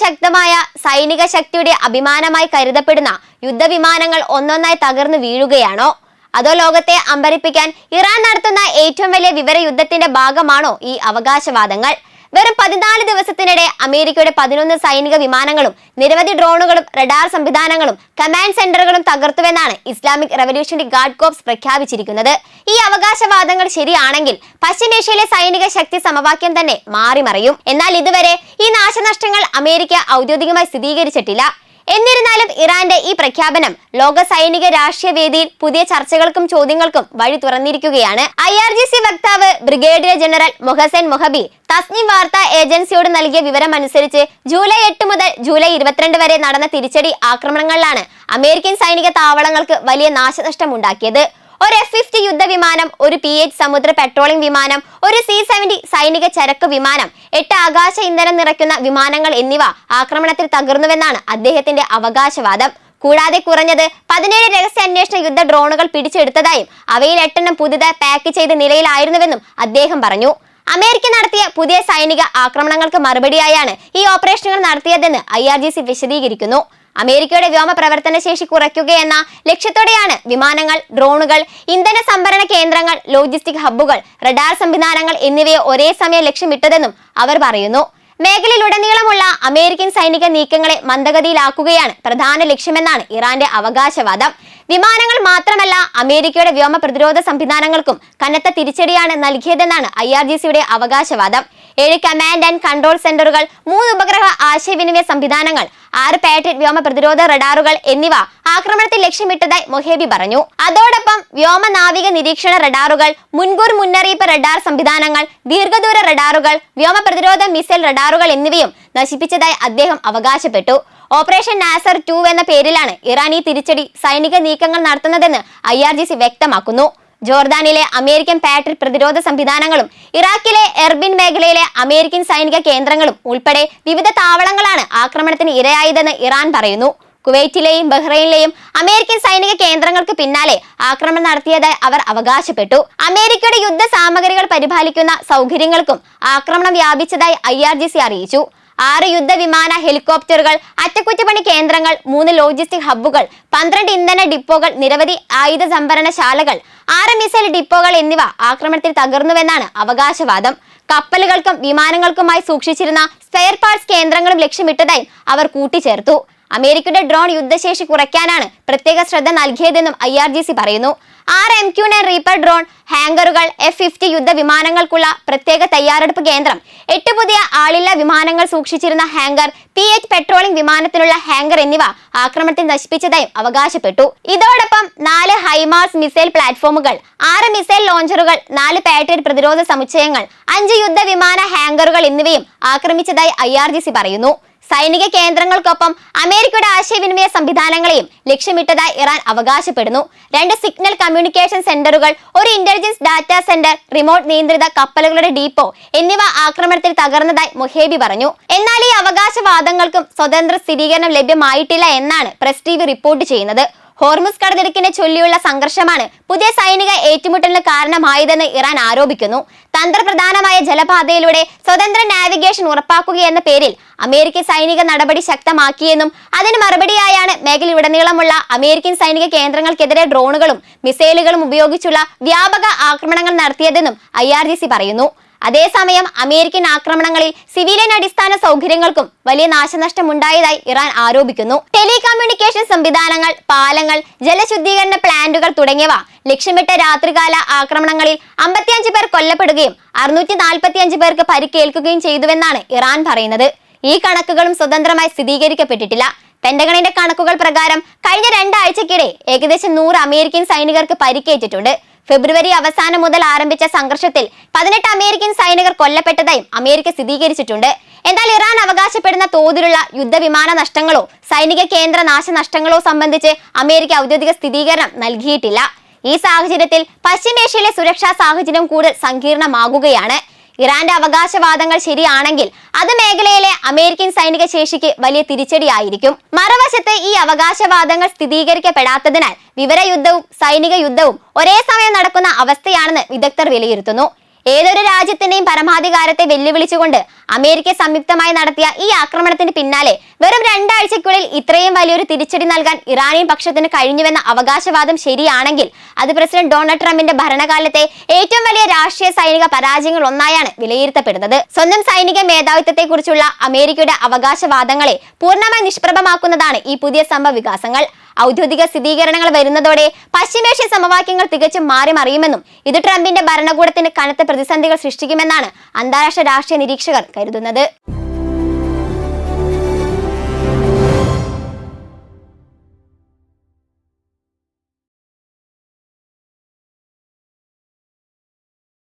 ശക്തമായ സൈനിക ശക്തിയുടെ അഭിമാനമായി കരുതപ്പെടുന്ന യുദ്ധവിമാനങ്ങൾ ഒന്നൊന്നായി തകർന്നു വീഴുകയാണോ? അതോ ലോകത്തെ അമ്പരിപ്പിക്കാൻ ഇറാൻ നടത്തുന്ന ഏറ്റവും വലിയ വിവര യുദ്ധത്തിന്റെ ഭാഗമാണോ ഈ അവകാശവാദങ്ങൾ? വെറും 14 ദിവസത്തിനിടെ അമേരിക്കയുടെ 11 സൈനിക വിമാനങ്ങളും നിരവധി ഡ്രോണുകളും റഡാർ സംവിധാനങ്ങളും കമാൻഡ് സെന്ററുകളും തകർത്തുവെന്നാണ് ഇസ്ലാമിക് റവല്യൂഷണറി ഗാർഡ് കോർപ്സ് പ്രഖ്യാപിച്ചിരിക്കുന്നത്. ഈ അവകാശവാദങ്ങൾ ശരിയാണെങ്കിൽ പശ്ചിമേഷ്യയിലെ സൈനിക ശക്തി സമവാക്യം തന്നെ മാറിമറിയും. എന്നാൽ ഇതുവരെ ഈ നാശനഷ്ടങ്ങൾ അമേരിക്ക ഔദ്യോഗികമായി സ്ഥിരീകരിച്ചിട്ടില്ല. എന്നിരുന്നാലും ഇറാന്റെ ഈ പ്രഖ്യാപനം ലോക സൈനിക രാഷ്ട്രീയ വേദിയിൽ പുതിയ ചർച്ചകൾക്കും ചോദ്യങ്ങൾക്കും വഴി തുറന്നിരിക്കുകയാണ്. IRGC വക്താവ് ബ്രിഗേഡിയർ ജനറൽ മൊഹസൻ മൊഹബി തസ്നിം വാർത്താ ഏജൻസിയോട് നൽകിയ വിവരമനുസരിച്ച് ജൂലൈ 8 മുതൽ ജൂലൈ 22 വരെ നടന്ന തിരിച്ചടി ആക്രമണങ്ങളിലാണ് അമേരിക്കൻ സൈനിക താവളങ്ങൾക്ക് വലിയ നാശനഷ്ടം ഉണ്ടാക്കിയത്. ഒരു F-50 യുദ്ധവിമാനം, ഒരു P-8 സമുദ്ര പെട്രോളിംഗ് വിമാനം, ഒരു C-70 സൈനിക ചരക്ക് വിമാനം, 8 ആകാശ ഇന്ധനം നിറയ്ക്കുന്ന വിമാനങ്ങൾ എന്നിവ ആക്രമണത്തിൽ തകർന്നുവെന്നാണ് അദ്ദേഹത്തിന്റെ അവകാശവാദം. കൂടാതെ കുറഞ്ഞത് 17 രഹസ്യാന്വേഷണ യുദ്ധ ഡ്രോണുകൾ പിടിച്ചെടുത്തതായും അവയിൽ 8 എണ്ണം പുതുതായി പാക്ക് ചെയ്ത നിലയിലായിരുന്നുവെന്നും അദ്ദേഹം പറഞ്ഞു. അമേരിക്ക നടത്തിയ പുതിയ സൈനിക ആക്രമണങ്ങൾക്ക് മറുപടിയായാണ് ഈ ഓപ്പറേഷനുകൾ നടത്തിയതെന്ന് IRGC വിശദീകരിക്കുന്നു. അമേരിക്കയുടെ വ്യോമ പ്രവർത്തന ശേഷി കുറയ്ക്കുകയെന്ന ലക്ഷ്യത്തോടെയാണ് വിമാനങ്ങൾ, ഡ്രോണുകൾ, ഇന്ധന സംഭരണ കേന്ദ്രങ്ങൾ, ലോജിസ്റ്റിക് ഹബ്ബുകൾ, റഡാർ സംവിധാനങ്ങൾ എന്നിവയെ ഒരേ സമയം ലക്ഷ്യമിട്ടതെന്നും അവർ പറയുന്നു. മേഖലയിലുടനീളമുള്ള അമേരിക്കൻ സൈനിക നീക്കങ്ങളെ മന്ദഗതിയിലാക്കുകയാണ് പ്രധാന ലക്ഷ്യമെന്നാണ് ഇറാന്റെ അവകാശവാദം. വിമാനങ്ങൾ മാത്രമല്ല, അമേരിക്കയുടെ വ്യോമ പ്രതിരോധ സംവിധാനങ്ങൾക്കും കനത്ത തിരിച്ചടിയാണ് നൽകിയതെന്നാണ് IRGCയുടെ അവകാശവാദം. 7 കമാൻഡ് ആൻഡ് കൺട്രോൾ സെന്ററുകൾ, 3 ഉപഗ്രഹ ആശയവിനിമയ സംവിധാനങ്ങൾ, 6 പാട്രിയറ്റ് വ്യോമ പ്രതിരോധ റഡാറുകൾ എന്നിവ ആക്രമണത്തിൽ ലക്ഷ്യമിട്ടതായി മൊഹേബി പറഞ്ഞു. അതോടൊപ്പം വ്യോമ നാവിക നിരീക്ഷണ റഡാറുകൾ, മുൻകൂർ മുന്നറിയിപ്പ് റഡാർ സംവിധാനങ്ങൾ, ദീർഘദൂര റഡാറുകൾ, വ്യോമ പ്രതിരോധ മിസൈൽ റഡാറുകൾ എന്നിവയും നശിപ്പിച്ചതായി അദ്ദേഹം അവകാശപ്പെട്ടു. ഓപ്പറേഷൻ നാസർ 2 എന്ന പേരിലാണ് ഇറാൻ ഈ തിരിച്ചടി സൈനിക നീക്കങ്ങൾ നടത്തുന്നതെന്ന് IRGC വ്യക്തമാക്കുന്നു. ജോർദാനിലെ അമേരിക്കൻ പാട്രിയറ്റ് പ്രതിരോധ സംവിധാനങ്ങളും ഇറാഖിലെ എർബിൻ മേഖലയിലെ അമേരിക്കൻ സൈനിക കേന്ദ്രങ്ങളും ഉൾപ്പെടെ വിവിധ താവളങ്ങളാണ് ആക്രമണത്തിന് ഇരയായതെന്ന് ഇറാൻ പറയുന്നു. കുവൈറ്റിലെയും ബഹ്റൈനിലെയും അമേരിക്കൻ സൈനിക കേന്ദ്രങ്ങൾക്ക് പിന്നാലെ ആക്രമണം നടത്തിയതായി അവർ അവകാശപ്പെട്ടു. അമേരിക്കയുടെ യുദ്ധ സാമഗ്രികൾ പരിപാലിക്കുന്ന സൗകര്യങ്ങൾക്കും ആക്രമണം വ്യാപിച്ചതായി IRGC അറിയിച്ചു. 6 യുദ്ധവിമാന, ഹെലികോപ്റ്ററുകൾ, അറ്റകുറ്റപ്പണി കേന്ദ്രങ്ങൾ, 3 ലോജിസ്റ്റിക് ഹബ്ബുകൾ, 12 ഇന്ധന ഡിപ്പോകൾ, നിരവധി ആയുധ സംഭരണശാലകൾ, 6 മിസൈൽ ഡിപ്പോകൾ എന്നിവ ആക്രമണത്തിൽ തകർന്നുവെന്നാണ് അവകാശവാദം. കപ്പലുകൾക്കും വിമാനങ്ങൾക്കുമായി സൂക്ഷിച്ചിരുന്ന സ്പെയർ പാർട്സ് കേന്ദ്രങ്ങളും ലക്ഷ്യമിട്ടതായും അവർ കൂട്ടിച്ചേർത്തു. അമേരിക്കയുടെ ഡ്രോൺ യുദ്ധശേഷി കുറയ്ക്കാനാണ് പ്രത്യേക ശ്രദ്ധ നൽകിയതെന്നും IRGC പറയുന്നു. 6 MQ-9 റീപ്പർ ഡ്രോൺ ഹാങ്കറുകൾ, F-50 യുദ്ധവിമാനങ്ങൾക്കുള്ള പ്രത്യേക തയ്യാറെടുപ്പ് കേന്ദ്രം, 8 പുതിയ ആളില്ലാ വിമാനങ്ങൾ സൂക്ഷിച്ചിരുന്ന ഹാങ്കർ, P-8 പെട്രോളിംഗ് വിമാനത്തിനുള്ള ഹാങ്കർ എന്നിവ ആക്രമണത്തിൽ നശിപ്പിച്ചതായും അവകാശപ്പെട്ടു. ഇതോടൊപ്പം 4 ഹൈമാർസ് മിസൈൽ പ്ലാറ്റ്ഫോമുകൾ, 6 മിസൈൽ ലോഞ്ചറുകൾ, 4 പാട്രിയറ്റ് പ്രതിരോധ സമുച്ചയങ്ങൾ, 5 യുദ്ധവിമാന ഹാങ്കറുകൾ എന്നിവയും ആക്രമിച്ചതായി IRGC പറയുന്നു. സൈനിക കേന്ദ്രങ്ങൾക്കൊപ്പം അമേരിക്കയുടെ ആശയവിനിമയ സംവിധാനങ്ങളെയും ലക്ഷ്യമിട്ടതായി ഇറാൻ അവകാശപ്പെടുന്നു. 2 സിഗ്നൽ കമ്മ്യൂണിക്കേഷൻ സെന്ററുകൾ, 1 ഇന്റലിജൻസ് ഡാറ്റാ സെന്റർ, റിമോട്ട് നിയന്ത്രിത കപ്പലുകളുടെ ഡീപ്പോ എന്നിവ ആക്രമണത്തിൽ തകർന്നതായി മൊഹേബി പറഞ്ഞു. എന്നാൽ ഈ അവകാശവാദങ്ങൾക്കും സ്വതന്ത്ര സ്ഥിരീകരണം ലഭ്യമായിട്ടില്ല എന്നാണ് പ്രസ് TV റിപ്പോർട്ട് ചെയ്യുന്നത്. ഹോർമുസ് കടലിടുക്കിനെ ചൊല്ലിയുള്ള സംഘർഷമാണ് പുതിയ സൈനിക ഏറ്റുമുട്ടലിന് കാരണമായതെന്ന് ഇറാൻ ആരോപിക്കുന്നു. തന്ത്രപ്രധാനമായ ജലപാതയിലൂടെ സ്വതന്ത്ര നാവിഗേഷൻ ഉറപ്പാക്കുകയെന്ന പേരിൽ അമേരിക്കൻ സൈനിക നടപടി ശക്തമാക്കിയെന്നും അതിന് മറുപടിയായാണ് മേഖലയിലുടനീളമുള്ള അമേരിക്കൻ സൈനിക കേന്ദ്രങ്ങൾക്കെതിരെ ഡ്രോണുകളും മിസൈലുകളും ഉപയോഗിച്ചുള്ള വ്യാപക ആക്രമണങ്ങൾ നടത്തിയതെന്നും IRGC പറയുന്നു. അതേസമയം അമേരിക്കൻ ആക്രമണങ്ങളിൽ സിവിലിയൻ അടിസ്ഥാന സൗകര്യങ്ങൾക്കും വലിയ നാശനഷ്ടമുണ്ടായതായി ഇറാൻ ആരോപിക്കുന്നു. ടെലികമ്മ്യൂണിക്കേഷൻ സംവിധാനങ്ങൾ, പാലങ്ങൾ, ജലശുദ്ധീകരണ പ്ലാന്റുകൾ തുടങ്ങിയവ ലക്ഷ്യമിട്ട രാത്രികാല ആക്രമണങ്ങളിൽ 55 പേർ കൊല്ലപ്പെടുകയും 645 പേർക്ക് പരിക്കേൽക്കുകയും ചെയ്തുവെന്നാണ് ഇറാൻ പറയുന്നത്. ഈ കണക്കുകളും സ്വതന്ത്രമായി സ്ഥിരീകരിക്കപ്പെട്ടിട്ടില്ല. പെന്റഗണിന്റെ കണക്കുകൾ പ്രകാരം കഴിഞ്ഞ 2 ആഴ്ചക്കിടെ ഏകദേശം 100 അമേരിക്കൻ സൈനികർക്ക് പരിക്കേറ്റിട്ടുണ്ട്. ഫെബ്രുവരി അവസാനം മുതൽ ആരംഭിച്ച സംഘർഷത്തിൽ 18 അമേരിക്കൻ സൈനികർ കൊല്ലപ്പെട്ടതായും അമേരിക്ക സ്ഥിരീകരിച്ചിട്ടുണ്ട്. എന്നാൽ ഇറാൻ അവകാശപ്പെടുന്ന തോതിലുള്ള യുദ്ധവിമാന നഷ്ടങ്ങളോ സൈനിക കേന്ദ്ര നാശനഷ്ടങ്ങളോ സംബന്ധിച്ച് അമേരിക്ക ഔദ്യോഗിക സ്ഥിരീകരണം നൽകിയിട്ടില്ല. ഈ സാഹചര്യത്തിൽ പശ്ചിമേഷ്യയിലെ സുരക്ഷാ സാഹചര്യം കൂടുതൽ സങ്കീർണമാകുകയാണ്. ഇറാന്റെ അവകാശവാദങ്ങൾ ശരിയാണെങ്കിൽ അത് മേഖലയിലെ അമേരിക്കൻ സൈനിക ശേഷിക്ക് വലിയ തിരിച്ചടിയായിരിക്കും. മറുവശത്ത് ഈ അവകാശവാദങ്ങൾ സ്ഥിരീകരിക്കപ്പെടാത്തതിനാൽ വിവര യുദ്ധവും സൈനിക യുദ്ധവും ഒരേ സമയം നടക്കുന്ന അവസ്ഥയാണെന്ന് വിദഗ്ധർ വിലയിരുത്തുന്നു. ഏതൊരു രാജ്യത്തിന്റെയും പരമാധികാരത്തെ വെല്ലുവിളിച്ചുകൊണ്ട് അമേരിക്ക സംയുക്തമായി നടത്തിയ ഈ ആക്രമണത്തിന് പിന്നാലെ വെറും 2 ആഴ്ചയ്ക്കുള്ളിൽ ഇത്രയും വലിയൊരു തിരിച്ചടി നൽകാൻ ഇറാനിയൻ പക്ഷത്തിന് കഴിഞ്ഞുവെന്ന അവകാശവാദം ശരിയാണെങ്കിൽ അത് പ്രസിഡന്റ് ഡൊണാൾഡ് ട്രംപിന്റെ ഭരണകാലത്തെ ഏറ്റവും വലിയ രാഷ്ട്രീയ സൈനിക പരാജയങ്ങൾ ഒന്നായാണ് വിലയിരുത്തപ്പെടുന്നത്. സ്വന്തം സൈനിക മേധാവിത്വത്തെക്കുറിച്ചുള്ള അമേരിക്കയുടെ അവകാശവാദങ്ങളെ പൂർണ്ണമായി നിഷ്പ്രഭമാക്കുന്നതാണ് ഈ പുതിയ സംഭവ വികാസങ്ങൾ. ഔദ്യോഗിക സ്ഥിരീകരണങ്ങൾ വരുന്നതോടെ പശ്ചിമേഷ്യൻ സമവാക്യങ്ങൾ തികച്ചും മാറി മറിയുമെന്നും ഇത് ട്രംപിന്റെ ഭരണകൂടത്തിന് കനത്ത പ്രതിസന്ധികൾ സൃഷ്ടിക്കുമെന്നാണ് അന്താരാഷ്ട്ര രാഷ്ട്രീയ നിരീക്ഷകർ കരുതുന്നത്.